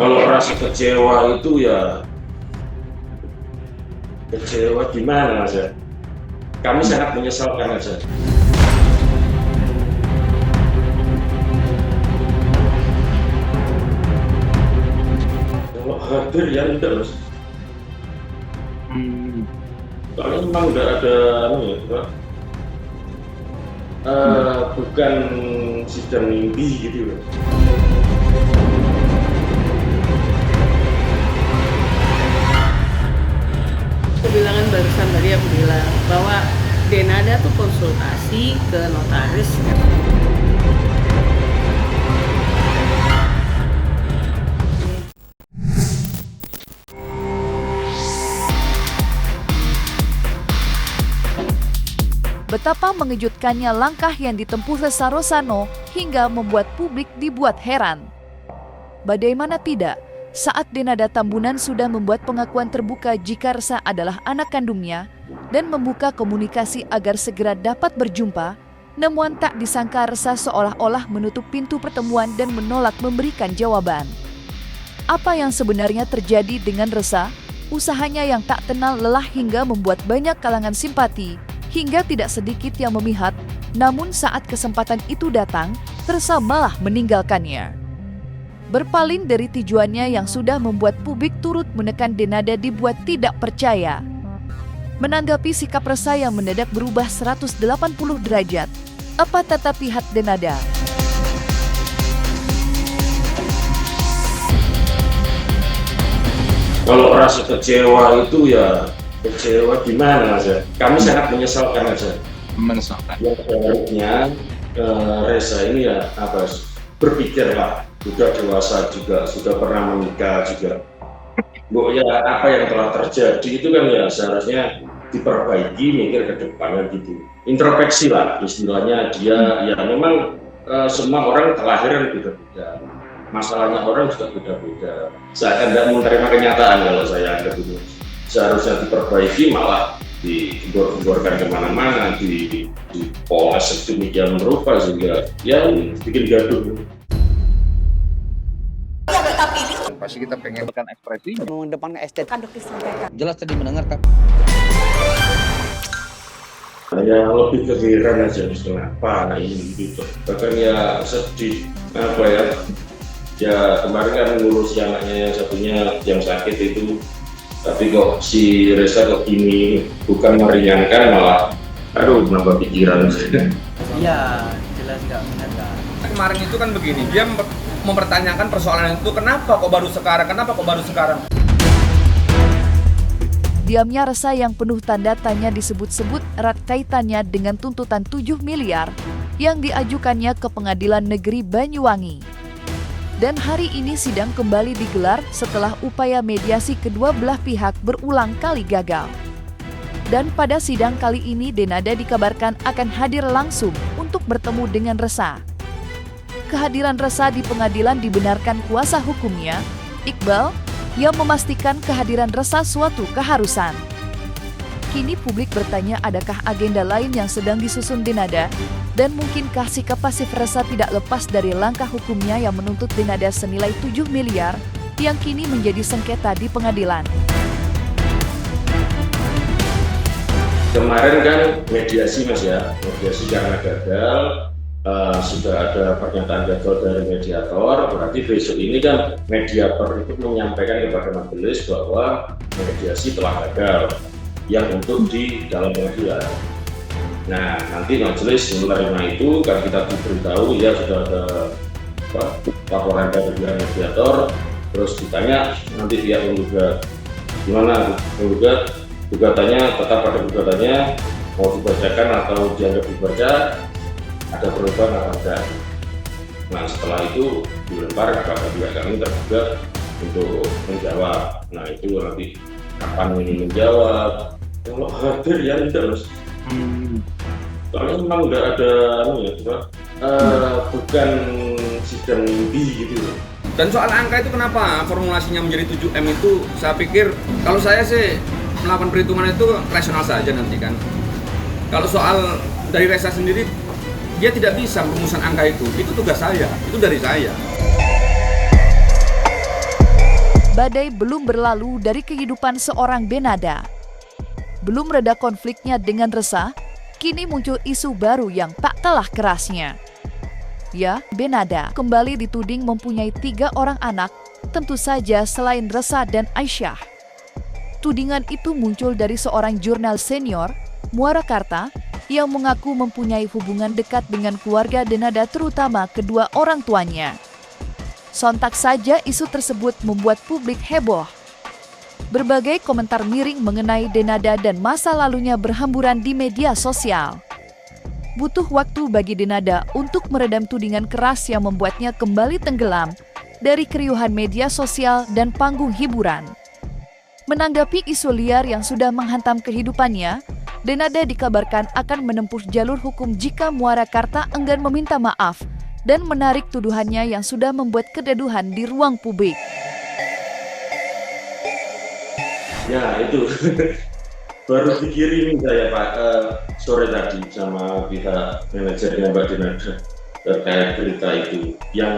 Kalau rasa kecewa itu ya kecewa gimana Mas ya? Kami sangat menyesalkan aja. Kalau hadir ya enggak Mas. Soalnya memang udah ada Pak. Bukan sidang mimpi gitu Mas. Bilangan barusan tadi aku bilang bahwa Denada tuh konsultasi ke notaris. Betapa mengejutkannya langkah yang ditempuh Ressa Rosano hingga membuat publik dibuat heran. Bagaimana tidak, saat Denada Tambunan sudah membuat pengakuan terbuka jika Ressa adalah anak kandungnya dan membuka komunikasi agar segera dapat berjumpa, namun tak disangka Ressa seolah-olah menutup pintu pertemuan dan menolak memberikan jawaban. Apa yang sebenarnya terjadi dengan Ressa? Usahanya yang tak kenal lelah hingga membuat banyak kalangan simpati, hingga tidak sedikit yang memihak, namun saat kesempatan itu datang, Ressa malah meninggalkannya. Berpaling dari tujuannya yang sudah membuat publik turut menekan Denada dibuat tidak percaya. Menanggapi sikap Ressa yang mendadak berubah 180 derajat, apa kata pihak Denada? Kalau rasa kecewa itu ya kecewa gimana Mas ya? Kami sangat menyesalkan aja. Menyesalkan. Yang seharusnya Ressa ini ya berpikirlah, sudah dewasa juga, sudah pernah menikah juga. Bu ya apa yang telah terjadi itu kan ya seharusnya diperbaiki, mikir ke depannya gitu. Introspeksi lah istilahnya dia ya memang semua orang kelahiran beda-beda. Masalahnya orang juga beda-beda. Saya akan tidak menerima kenyataan kalau saya anggap itu. Seharusnya diperbaiki malah digor-gorkan kemana-mana, dipoles sedemikian rupa sehingga ya bikin gaduh. Pasti kita pengen tekan ekspresi. Mengedepankan estetika Jelas tadi mendengarkan. Hanya lebih kegiran aja kenapa ini gitu. Bahkan ya sedih apa ya. Ya kemarin kan ngurus anaknya yang satunya yang sakit itu, tapi kok si Ressa kok gini, bukan meringankan malah aduh menambah pikiran. iya jelas nggak benar. Kemarin itu kan begini, dia mempertanyakan persoalan itu kenapa kok baru sekarang. Diamnya Ressa yang penuh tanda tanya disebut-sebut erat kaitannya dengan tuntutan 7 miliar yang diajukannya ke Pengadilan Negeri Banyuwangi. Dan hari ini sidang kembali digelar setelah upaya mediasi kedua belah pihak berulang kali gagal. Dan pada sidang kali ini Denada dikabarkan akan hadir langsung untuk bertemu dengan Ressa. Kehadiran Ressa di pengadilan dibenarkan kuasa hukumnya, Iqbal, yang memastikan kehadiran Ressa suatu keharusan. Kini publik bertanya adakah agenda lain yang sedang disusun Denada, dan mungkinkah sikap pasif Ressa tidak lepas dari langkah hukumnya yang menuntut Denada senilai 7 miliar yang kini menjadi sengketa di pengadilan. Kemarin kan mediasi Mas ya, mediasi karena gagal, sudah ada pernyataan gagal dari mediator, berarti besok ini kan mediator itu menyampaikan kepada majelis bahwa mediasi telah gagal yang untuk di dalam pengadilan. Nah nanti majelis menerima itu kan kita diberitahu ya sudah ada laporan dari pihak mediator, terus ditanya nanti pihak menggugat gimana gugatannya tetap pada gugatannya mau dibacakan atau dianggap dibaca, ada perubahan atau enggak. Nah setelah itu dilempar kepada pihak kami tergugat untuk menjawab. Nah itu nanti kapan ini menjawab, kalau hadir ya enggak Mas. Soalnya memang udah ada bukan sidang mimpi gitu. Dan soal angka itu kenapa formulasinya menjadi 7M itu saya pikir kalau saya sih melakukan perhitungan itu rasional saja nanti kan. Kalau soal dari Ressa sendiri dia tidak bisa merumusan angka itu tugas saya, itu dari saya. badai belum berlalu dari kehidupan seorang Denada. Belum reda konfliknya dengan Resa, kini muncul isu baru yang tak kalah kerasnya. Ya, Denada kembali dituding mempunyai 3 orang anak, tentu saja selain Resa dan Aisyah. Tudingan itu muncul dari seorang jurnal senior, Muarakarta, yang mengaku mempunyai hubungan dekat dengan keluarga Denada, terutama kedua orang tuanya. Sontak saja isu tersebut membuat publik heboh. Berbagai komentar miring mengenai Denada dan masa lalunya berhamburan di media sosial. Butuh waktu bagi Denada untuk meredam tudingan keras yang membuatnya kembali tenggelam dari keriuhan media sosial dan panggung hiburan. Menanggapi isu liar yang sudah menghantam kehidupannya, Denada dikabarkan akan menempuh jalur hukum jika Muarakarta enggan meminta maaf dan menarik tuduhannya yang sudah membuat kegaduhan di ruang publik. Ya itu baru dikirimin saya Pak sore tadi sama pihak manajernya Mbak Denada terkait berita itu. Yang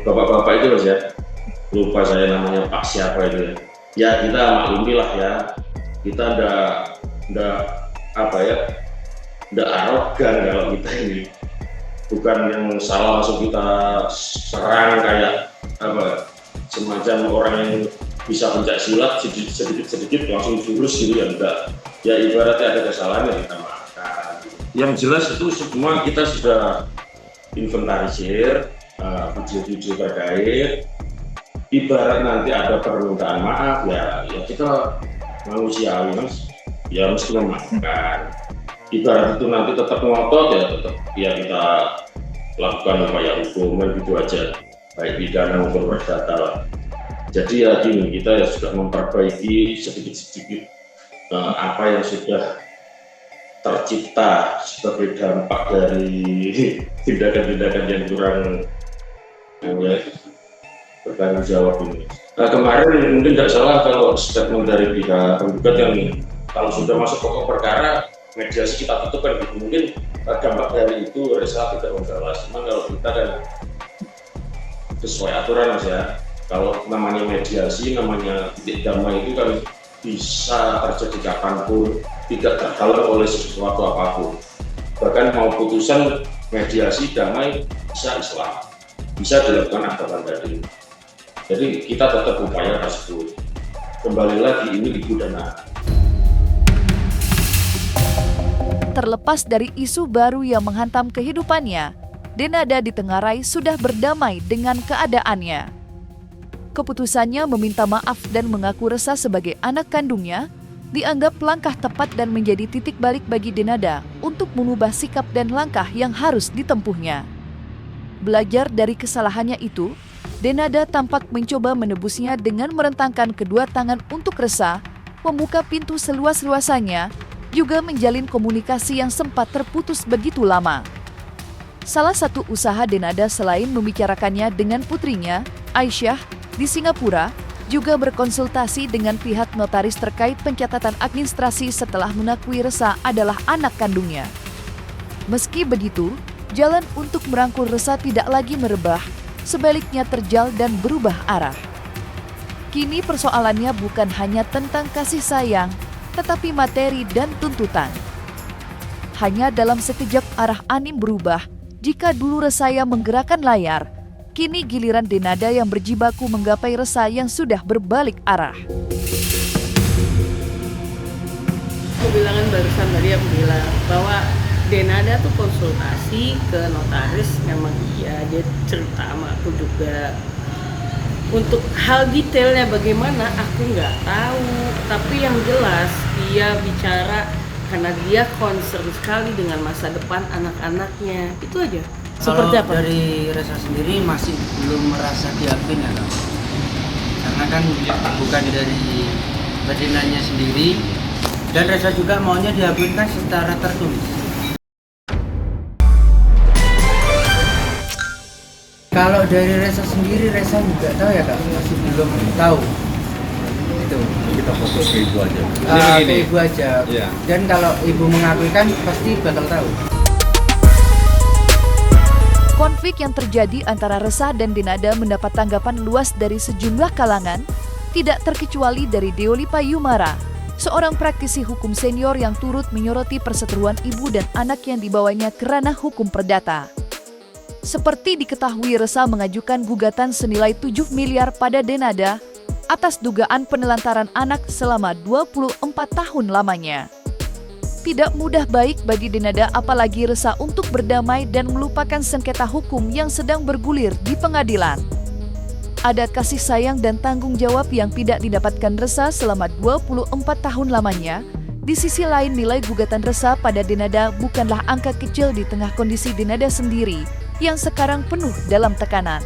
bapak-bapak itu Mas ya, lupa saya namanya Pak siapa itu ya. Ya kita maklumi lah ya, kita ndak arogan kalau kita ini. Bukan yang salah langsung kita serang kayak semacam orang yang bisa pencak silat sedikit langsung jurus gitu ya, enggak. Ya ibaratnya ada kesalahan yang kita maafkan. Yang jelas itu semua kita sudah inventarisir video-video terkait. Ibarat nanti ada permintaan maaf ya kita manusiawi Mas, ya mesti memaafkan. Ibarat itu nanti tetap ngotot ya kita lakukan upaya hukum gitu aja, baik pidana maupun perdata lah. Jadi ya gini, kita sudah memperbaiki sedikit-sedikit apa yang sudah tercipta sebagai dampak dari tindakan-tindakan yang kurang bertanggung jawab ini. Nah, kemarin mungkin tidak salah kalau statement dari pihak penggugat yang kalau sudah masuk pokok perkara mediasi kita tutup kan gitu. Mungkin dampak dari itu Resa tidak membalas. Cuma kalau kita kan sesuai aturan Mas ya, kalau namanya mediasi, namanya titik damai itu kan bisa terjadi kapanpun, tidak terhalang oleh sesuatu apapun. Bahkan mau putusan mediasi damai bisa Islam, bisa dilakukan akta banding. Jadi kita tetap upaya tersebut. Kembali lagi ini dipidana. Terlepas dari isu baru yang menghantam kehidupannya, Denada ditengarai sudah berdamai dengan keadaannya. Keputusannya meminta maaf dan mengaku Resa sebagai anak kandungnya dianggap langkah tepat dan menjadi titik balik bagi Denada untuk mengubah sikap dan langkah yang harus ditempuhnya. Belajar dari kesalahannya itu, Denada tampak mencoba menebusnya dengan merentangkan kedua tangan untuk Resa, membuka pintu seluas-luasannya, juga menjalin komunikasi yang sempat terputus begitu lama. Salah satu usaha Denada selain membicarakannya dengan putrinya, Aisyah, di Singapura, juga berkonsultasi dengan pihak notaris terkait pencatatan administrasi setelah mengakui Resa adalah anak kandungnya. Meski begitu, jalan untuk merangkul Resa tidak lagi merebah, sebaliknya terjal dan berubah arah. Kini persoalannya bukan hanya tentang kasih sayang, tetapi materi dan tuntutan. Hanya dalam sekejap arah anim berubah. Jika dulu Resa yang menggerakkan layar, kini giliran Denada yang berjibaku menggapai Resa yang sudah berbalik arah. Aku bilangan barusan tadi aku bilang bahwa Denada tuh konsultasi ke notaris, memang iya dia cerita sama aku juga. Untuk hal detailnya bagaimana aku nggak tahu, tapi yang jelas dia bicara karena dia concern sekali dengan masa depan anak-anaknya, itu aja. Seperti Kalau apa? dari Resa sendiri masih belum merasa diakui ya Kak? Karena kan bukan dari badannya sendiri, dan Resa juga maunya diakui kan secara tertulis. Kalau dari Resa sendiri, Resa juga tahu ya Kak, masih belum tahu. Itu. Kita fokus ke ibu aja. Ke ibu aja. Iya. Dan kalau ibu mengakui kan pasti bakal tahu. Konflik yang terjadi antara Resa dan Denada mendapat tanggapan luas dari sejumlah kalangan, Tidak terkecuali dari Deoli Payumara, seorang praktisi hukum senior yang turut menyoroti perseteruan ibu dan anak yang dibawanya ke ranah hukum perdata. Seperti diketahui, Resa mengajukan gugatan senilai 7 miliar pada Denada atas dugaan penelantaran anak selama 24 tahun lamanya. Tidak mudah baik bagi Denada apalagi Resa untuk berdamai dan melupakan sengketa hukum yang sedang bergulir di pengadilan. Ada kasih sayang dan tanggung jawab yang tidak didapatkan Resa selama 24 tahun lamanya. Di sisi lain, nilai gugatan Resa pada Denada bukanlah angka kecil di tengah kondisi Denada sendiri yang sekarang penuh dalam tekanan.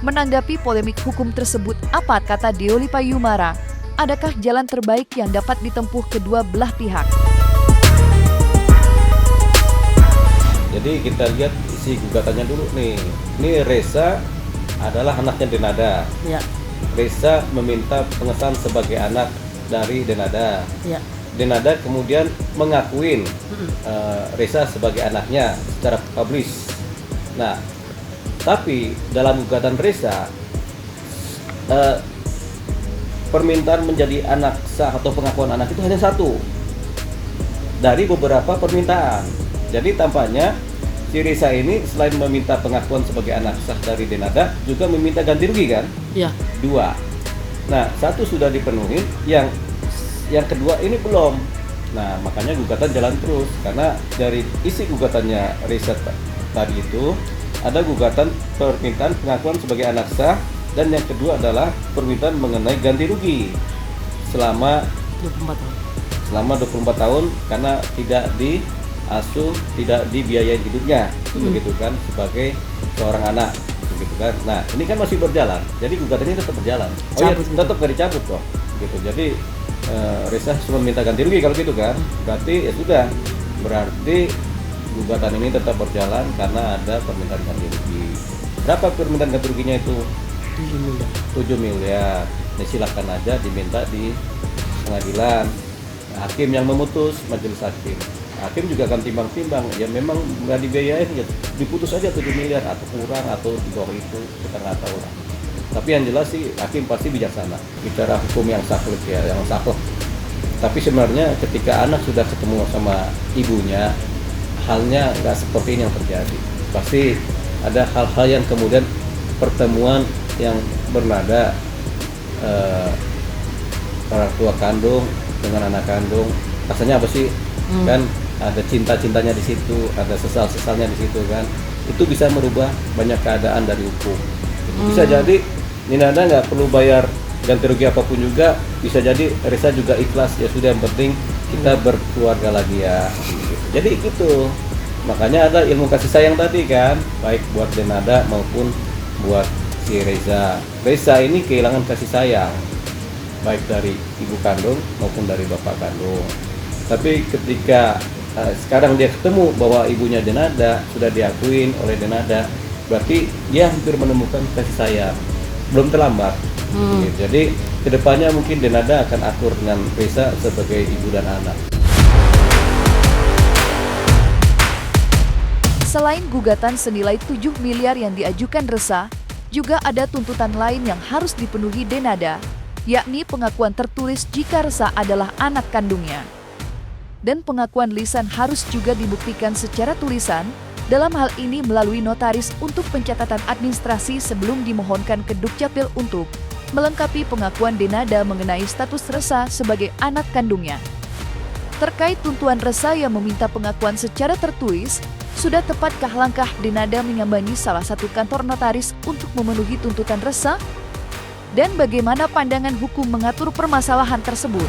Menanggapi polemik hukum tersebut, apa kata Deoli Payumara? Adakah jalan terbaik yang dapat ditempuh kedua belah pihak? Jadi kita lihat isi gugatannya dulu nih. Ini Resa adalah anaknya Denada. Ya, Resa meminta pengesahan sebagai anak dari Denada. ya. Denada kemudian mengakuin Resa sebagai anaknya secara publis. Nah, tapi dalam gugatan Resa, permintaan menjadi anak sah atau pengakuan anak itu hanya satu dari beberapa permintaan. Jadi tampaknya si Resa ini selain meminta pengakuan sebagai anak sah dari Denada, juga meminta ganti rugi kan? Ya. 2. Nah, 1 sudah dipenuhi, yang kedua ini belum. Nah, makanya gugatan jalan terus karena dari isi gugatannya Resa tadi itu ada gugatan permintaan pengakuan sebagai anak sah, dan yang kedua adalah permintaan mengenai ganti rugi selama 24 tahun karena tidak diasuh, tidak dibiayai hidupnya, begitu kan, sebagai seorang anak, begitu kan. Nah, ini kan masih berjalan, jadi gugatannya tetap berjalan. Oh iya, tetap gak dicabut kok, gitu. Jadi Resa cuma minta ganti rugi kalau gitu kan, berarti ya sudah, berarti gugatan ini tetap berjalan karena ada permintaan ganti rugi. Berapa permintaan ganti ruginya itu? 7 miliar. Nah, silakan aja diminta di pengadilan. Nah, hakim yang memutus, majelis hakim. Hakim juga akan timbang-timbang. Ya memang nggak dibiayain, ya diputus aja 7 miliar atau kurang atau di bawah itu, kita nggak tahu lah. Tapi yang jelas sih hakim pasti bijaksana. Bicara hukum yang saklek ya, yang saklek. Tapi sebenarnya ketika anak sudah ketemu sama ibunya, halnya nggak seperti ini yang terjadi. Pasti ada hal-hal yang kemudian pertemuan yang bernada orang tua kandung dengan anak kandung. Rasanya apa sih? Kan ada cinta-cintanya di situ, ada sesal-sesalnya di situ kan. Itu bisa merubah banyak keadaan dari hukum. Bisa jadi Denada nggak perlu bayar ganti rugi apapun juga, bisa jadi Resa juga ikhlas, ya sudah, yang penting kita berkeluarga lagi ya. Jadi gitu. Makanya ada ilmu kasih sayang tadi kan, baik buat Denada maupun buat si Resa. Resa ini kehilangan kasih sayang, baik dari ibu kandung maupun dari bapak kandung. Tapi ketika sekarang dia ketemu bahwa ibunya Denada sudah diakuin oleh Denada, berarti dia hampir menemukan kasih sayang. Belum terlambat. Jadi kedepannya mungkin Denada akan akur dengan Resa sebagai ibu dan anak. Selain gugatan senilai 7 miliar yang diajukan Resa, juga ada tuntutan lain yang harus dipenuhi Denada, yakni pengakuan tertulis jika Resa adalah anak kandungnya. Dan pengakuan lisan harus juga dibuktikan secara tulisan, dalam hal ini melalui notaris untuk pencatatan administrasi sebelum dimohonkan ke Dukcapil untuk melengkapi pengakuan Denada mengenai status Resa sebagai anak kandungnya. Terkait tuntuan Resa yang meminta pengakuan secara tertulis, sudah tepatkah langkah Denada menyambangi salah satu kantor notaris untuk memenuhi tuntutan Resa? Dan bagaimana pandangan hukum mengatur permasalahan tersebut?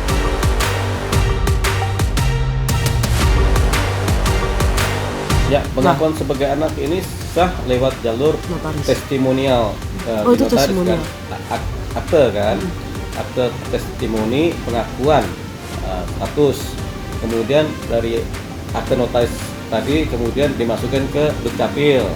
Ya, pengakuan sebagai anak ini sah lewat jalur testimonial. Itu testimonial. Kan? Akte kan, akte testimoni pengakuan status. Kemudian dari akte notaris tadi kemudian dimasukkan ke Dukcapil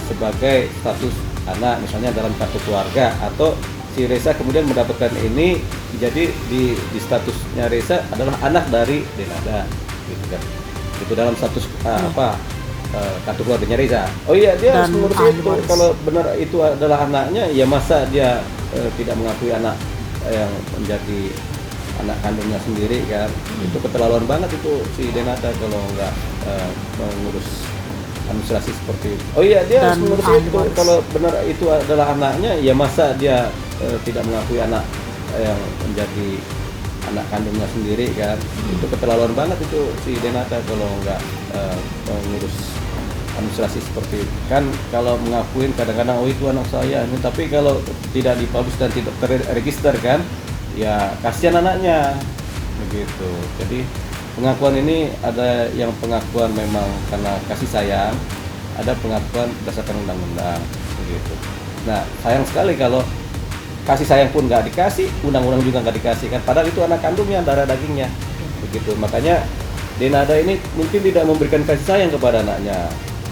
sebagai status anak, misalnya dalam kartu keluarga, atau si Resa kemudian mendapatkan ini, jadi di statusnya Resa adalah anak dari Denada, gitu kan. Itu dalam status kartu keluarganya Resa. Oh iya, dia harus mengurus itu. Kalau benar itu adalah anaknya, ya masa dia tidak mengakui anak yang menjadi anak kandungnya sendiri kan. Itu keterlaluan banget itu si Denada kalau nggak mengurus administrasi seperti itu. Oh iya, dia harus Dan mengurus itu. harus. Kalau benar itu adalah anaknya, ya masa dia tidak mengakui anak yang menjadi anak kandungnya sendiri kan. Itu keterlaluan banget itu si Denada kalau nggak mengurus administrasi seperti itu. Kan kalau mengakuin kadang-kadang oh itu anak saya ini, tapi kalau tidak dipublish dan tidak terregister kan, ya kasihan anaknya begitu. Jadi pengakuan ini ada yang pengakuan memang karena kasih sayang, ada pengakuan berdasarkan undang-undang begitu. Nah, sayang sekali kalau kasih sayang pun nggak dikasih, undang-undang juga nggak dikasih kan, padahal itu anak kandungnya, darah dagingnya begitu. Makanya Denada ini mungkin tidak memberikan kasih sayang kepada anaknya.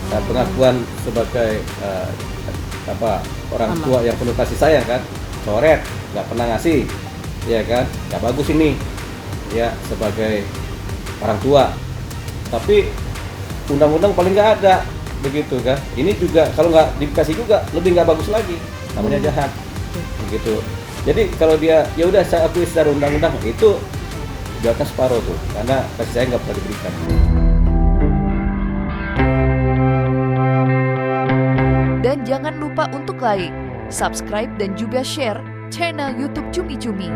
Nah, pengakuan sebagai orang tua yang penuh kasih sayang kan, coret, nggak pernah ngasih, ya kan, nggak bagus ini ya sebagai orang tua. Tapi undang-undang paling nggak ada begitu kan. Ini juga kalau nggak dikasih juga lebih nggak bagus lagi, namanya jahat begitu. Jadi kalau dia ya udah saya akui secara undang-undang, itu biarkan separuh tuh, karena kasih sayang nggak pernah diberikan. Dan jangan lupa untuk like, subscribe dan juga share channel YouTube Cumi Cumi.